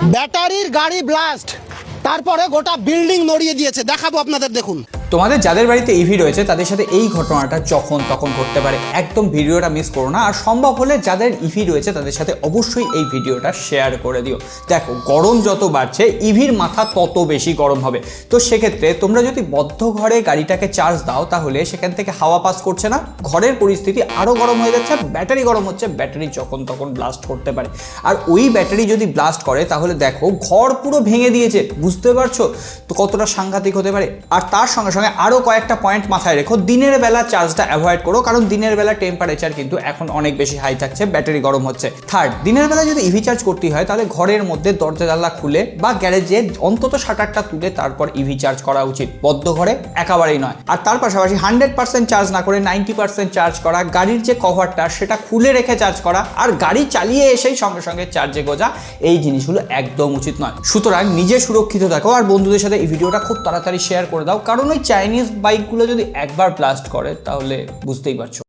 ব্যাটারির গাড়ি ব্লাস্ট, তারপরে গোটা বিল্ডিং নড়িয়ে দিয়েছে। দেখাবো আপনাদের, দেখুন। তোমাদের যাদের বাড়িতে ইভি রয়েছে তাদের সাথে এই ঘটনাটা যখন তখন ঘটতে পারে, একদম ভিডিওটা মিস করো না। আর সম্ভব হলে যাদের ইভি রয়েছে তাদের সাথে অবশ্যই এই ভিডিওটা শেয়ার করে দিও। দেখো, গরম যত বাড়ছে ইভির মাথা তত বেশি গরম হবে। তো সেক্ষেত্রে তোমরা যদি বদ্ধ ঘরে গাড়িটাকে চার্জ দাও তাহলে সেখান থেকে হাওয়া পাস করছে না, ঘরের পরিস্থিতি আরও গরম হয়ে যাচ্ছে, ব্যাটারি গরম হচ্ছে, ব্যাটারি যখন তখন ব্লাস্ট করতে পারে। আর ওই ব্যাটারি যদি ব্লাস্ট করে তাহলে দেখো ঘর পুরো ভেঙে দিয়েছে, বুঝতে পারছো তো কতটা সাংঘাতিক হতে পারে। আর তার সঙ্গে আরো কয়েকটা পয়েন্ট মাথায় রেখো। দিনের বেলা চার্জটা অ্যাভয়েড করো, কারণ দিনের বেলা টেম্পারেচার কিন্তু এখন অনেক বেশি হাই থাকছে, ব্যাটারি গরম হচ্ছে। থার্ড, দিনের বেলা যদি ইভি চার্জ করতে হয় তাহলে ঘরের মধ্যে দরজা জানলা খুলে বা গ্যারেজে অন্তত শাটারটা তুলে তারপর ইভি চার্জ করা উচিত, বদ্ধ ঘরে একেবারেই নয়। আর তার পাশাপাশি 100% চার্জ না করে 90% চার্জ করা, গাড়ির যে কভারটা সেটা খুলে রেখে চার্জ করা, আর গাড়ি চালিয়ে এসেই সঙ্গে সঙ্গে চার্জে গোজা, এই জিনিসগুলো একদম উচিত নয়। সুতরাং নিজে সুরক্ষিত থাকো আর বন্ধুদের সাথে এই ভিডিওটা খুব তাড়াতাড়ি শেয়ার করে দাও, কারণ ওই চাইনিজ বাইকগুলো যদি একবার ব্লাস্ট করে তাহলে বুঝতেই পারছো।